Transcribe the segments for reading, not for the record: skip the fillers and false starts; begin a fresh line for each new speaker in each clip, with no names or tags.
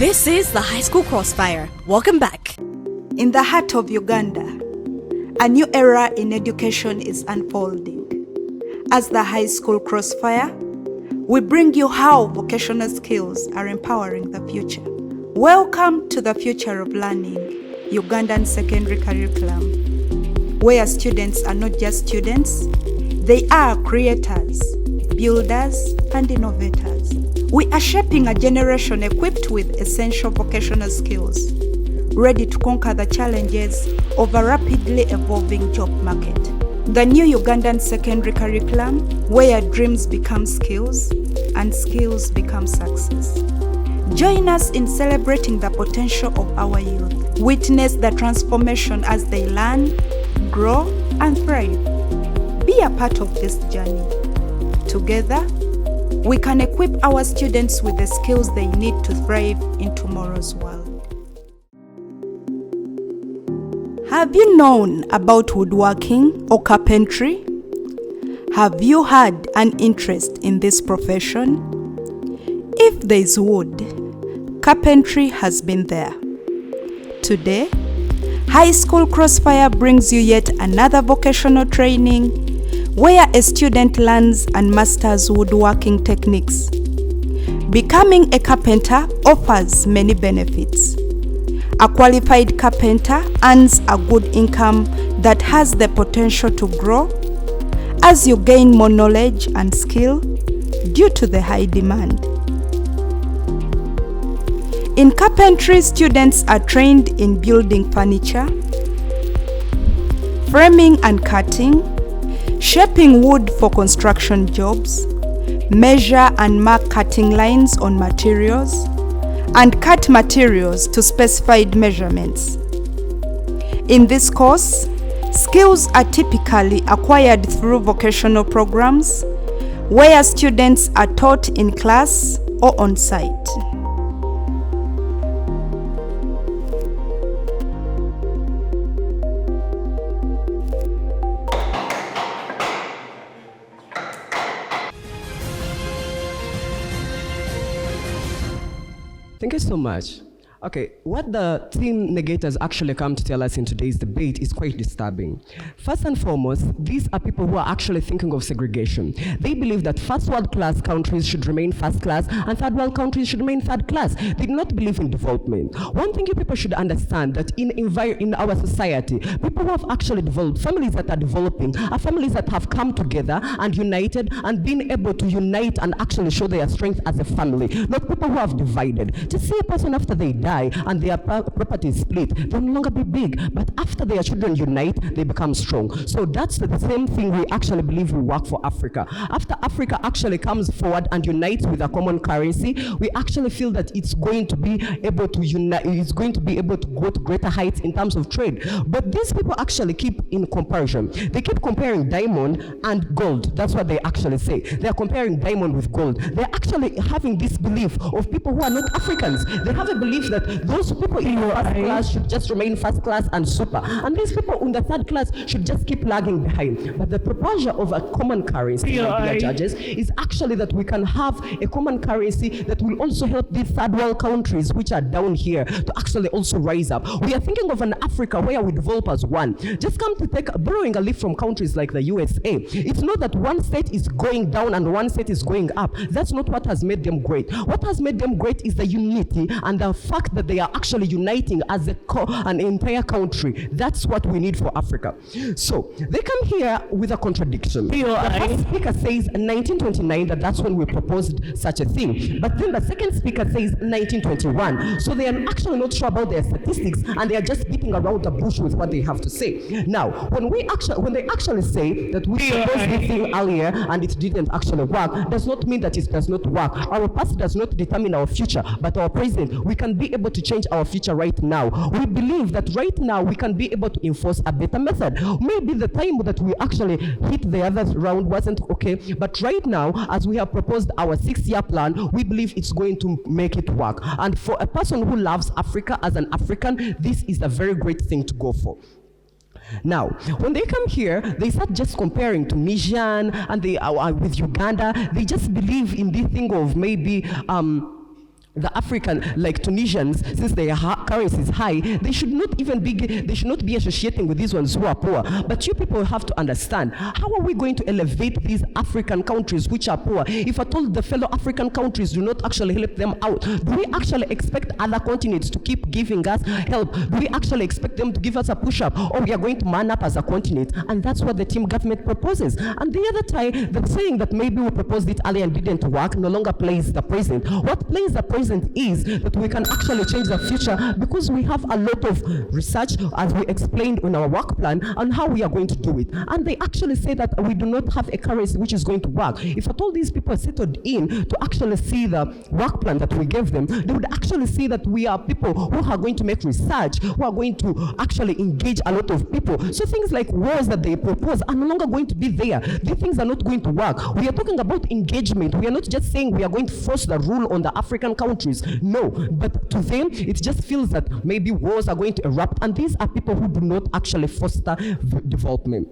This is the High School Crossfire. Welcome back.
In the heart of Uganda, a new era in education is unfolding. As the High School Crossfire, we bring you how vocational skills are empowering the future. Welcome to the Future of Learning, Ugandan secondary curriculum, where students are not just students, they are creators, builders, and innovators. We are shaping a generation equipped with essential vocational skills, ready to conquer the challenges of a rapidly evolving job market. The new Ugandan secondary curriculum, where dreams become skills and skills become success. Join us in celebrating the potential of our youth. Witness the transformation as they learn, grow, and thrive. Be a part of this journey. Together, we can equip our students with the skills they need to thrive in tomorrow's world. Have you known about woodworking or carpentry? Have you had an interest in this profession? If there is wood, carpentry has been there. Today, High School Crossfire brings you yet another vocational training where a student learns and masters woodworking techniques. Becoming a carpenter offers many benefits. A qualified carpenter earns a good income that has the potential to grow as you gain more knowledge and skill due to the high demand. In carpentry, students are trained in building furniture, framing and cutting, shaping wood for construction jobs, measure and mark cutting lines on materials, and cut materials to specified measurements. In this course, skills are typically acquired through vocational programs where students are taught in class or on site.
Thank you so much. Okay, what the theme negators actually come to tell us in today's debate is quite disturbing. First and foremost, these are people who are actually thinking of segregation. They believe that first world class countries should remain first class and third world countries should remain third class. They do not believe in development. One thing you people should understand that in our society, people who have actually developed, families that are developing, are families that have come together and united and been able to unite and actually show their strength as a family, not people who have divided. Just see a person after they die and their property is split, they'll no longer be big, but after their children unite, they become strong. So that's the same thing we actually believe will work for Africa. After Africa actually comes forward and unites with a common currency, we actually feel that it's going to be able to unite, it's going to be able to go to greater heights in terms of trade. But these people actually keep in comparison. They keep comparing diamond and gold. That's what they actually say. They're comparing diamond with gold. They're actually having this belief of people who are not Africans. They have a belief that those people in the first class should just remain first class and super, and these people in the third class should just keep lagging behind. But the proposal of a common currency, my dear judges, is actually that we can have a common currency that will also help these third world countries which are down here to actually also rise up. We are thinking of an Africa where we develop as one. Just come to take borrowing a leaf from countries like the USA. It's not that one state is going down and one state is going up. That's not what has made them great. What has made them great is the unity and the fact that they are actually uniting as an entire country. That's what we need for Africa. So they come here with a contradiction. The first speaker says 1929 that's when we proposed such a thing. But then the second speaker says 1921. So they are actually not sure about their statistics and they are just beating around the bush with what they have to say. Now, when they actually say that we proposed this thing earlier and it didn't actually work, does not mean that it does not work. Our past does not determine our future, but our present. We can be able to change our future right now. We believe that right now we can be able to enforce a better method. Maybe the time that we actually hit the other round wasn't okay, but right now, as we have proposed our 6-year plan, we believe it's going to make it work. And for a person who loves Africa as an African, this is a very great thing to go for. Now, when they come here, they start just comparing Tunisian and they with Uganda. They just believe in this thing of maybe the African, like Tunisians, since their currency is high, they should not be associating with these ones who are poor. But you people have to understand, how are we going to elevate these African countries which are poor if at all the fellow African countries do not actually help them out? Do we actually expect other continents to keep giving us help? Do we actually expect them to give us a push-up, or we are going to man up as a continent? And that's what the team government proposes. And the other time, the saying that maybe we proposed it earlier and didn't work no longer plays the present. What plays the present is that we can actually change the future, because we have a lot of research, as we explained in our work plan, on how we are going to do it. And they actually say that we do not have a currency which is going to work. If at all these people settled in to actually see the work plan that we gave them, they would actually see that we are people who are going to make research, who are going to actually engage a lot of people. So things like wars that they propose are no longer going to be there. These things are not going to work. We are talking about engagement. We are not just saying we are going to force the rule on the African countries. No, but to them, it just feels that maybe wars are going to erupt, and these are people who do not actually foster development.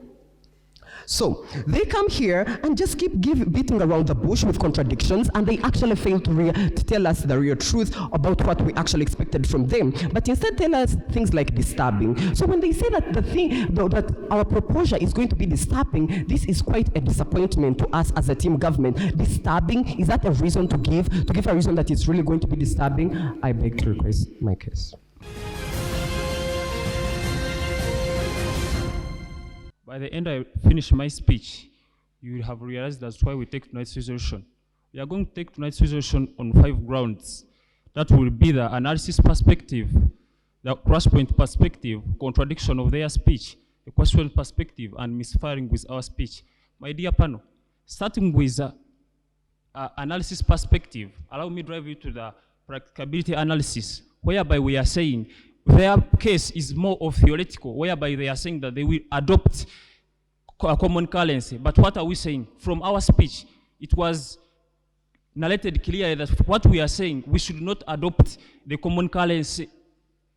So they come here and just keep beating around the bush with contradictions, and they actually fail to tell us the real truth about what we actually expected from them, but instead tell us things like disturbing. So when they say that that our proposal is going to be disturbing, this is quite a disappointment to us as a team government. Disturbing, is that a reason to give a reason that it's really going to be disturbing? I beg to request my case.
By the end I finish my speech, you will have realized that's why we take tonight's resolution. We are going to take tonight's resolution on 5 grounds. That will be the analysis perspective, the cross-point perspective, contradiction of their speech, the question perspective, and misfiring with our speech. My dear panel, starting with analysis perspective, allow me to drive you to the practicability analysis, whereby we are saying their case is more of theoretical, whereby they are saying that they will adopt a common currency. But what are we saying? From our speech, it was narrated clearly that what we are saying, we should not adopt the common currency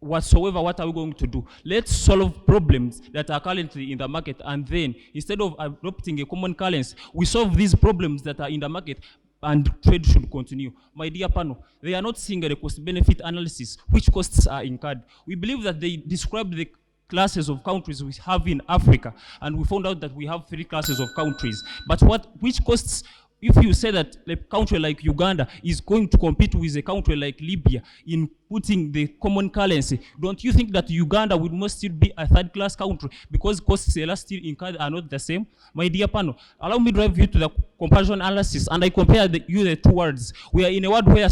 whatsoever. What are we going to do? Let's solve problems that are currently in the market, and then instead of adopting a common currency, we solve these problems that are in the market, and trade should continue. My dear panel, they are not seeing a cost-benefit analysis, which costs are incurred. We believe that they described the classes of countries we have in Africa, and we found out that we have 3 classes of countries. But which costs, if you say that a country like Uganda is going to compete with a country like Libya in putting the common currency, don't you think that Uganda would must still be a 3rd-class country because costs still incurred are not the same? My dear panel, allow me to drive you to the comparison analysis, and I compare the 2 words. We are in a world where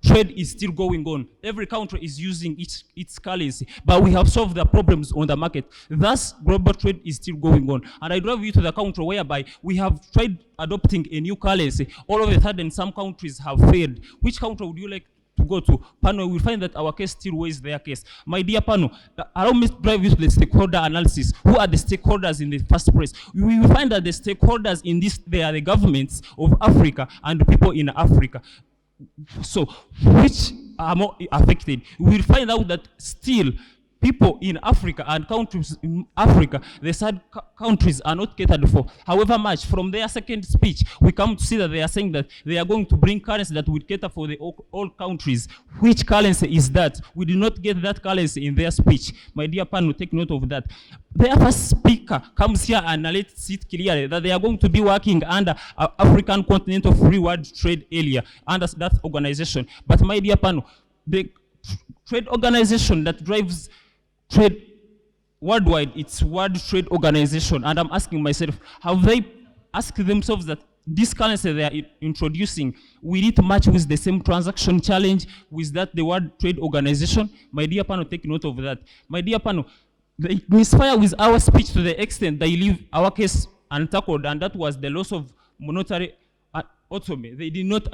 trade is still going on. Every country is using its currency, but we have solved the problems on the market. Thus, global trade is still going on. And I drive you to the country whereby we have tried adopting a new currency. All of a sudden, some countries have failed. Which country would you like to go to? Panel, we will find that our case still weighs their case. My dear panel, allow me to drive you to the stakeholder analysis. Who are the stakeholders in the first place? We will find that the stakeholders in this, they are the governments of Africa and the people in Africa. So, which are more affected? We will find out that still people in Africa and countries in Africa, the third countries are not catered for. However much, from their second speech, we come to see that they are saying that they are going to bring currency that will cater for the all countries. Which currency is that? We do not get that currency in their speech. My dear panel, take note of that. Their first speaker comes here and narrates it clearly that they are going to be working under African Continental Free World Trade Area, under that organization. But my dear panel, the trade organization that drives trade worldwide, it's World Trade Organization. And I'm asking myself, have they asked themselves that this currency they are introducing, will it match with the same transaction challenge with that the World Trade Organization? My dear panel, take note of that. My dear panel, they misfire with our speech to the extent they leave our case untackled, and that was the loss of monetary autonomy. They did not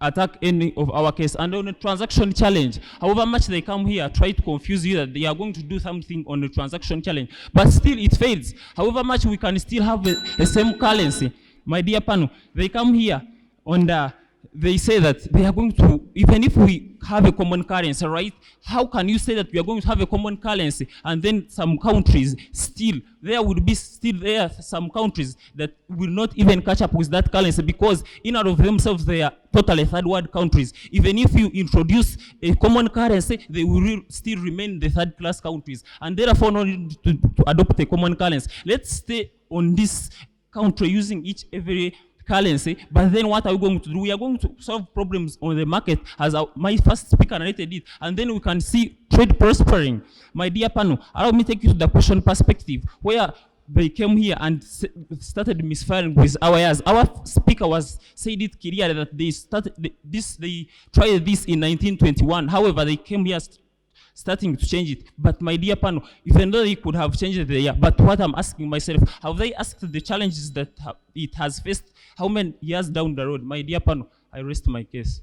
attack any of our case. And on a transaction challenge, however much they come here, try to confuse you that they are going to do something on a transaction challenge, but still it fails. However much we can still have the same currency. My dear panel, they come here and they say that they are going to, even if we have a common currency, right? How can you say that we are going to have a common currency and then some countries still, there would be still there some countries that will not even catch up with that currency because in and of themselves they are totally third world countries. Even if you introduce a common currency, they will still remain the third class countries and therefore not need to adopt a common currency. Let's stay on this country using every currency, but then what are we going to do? We are going to solve problems on the market as my first speaker narrated it, and then we can see trade prospering. My dear panel, allow me to take you to the question perspective, where they came here and started misfiring with our ears. Our speaker said it clearly that they tried this in 1921. However, they came here starting to change it. But my dear panel, even though they could have changed the year, but what I'm asking myself, have they asked the challenges that it has faced how many years down the road? My dear panel, I rest my case.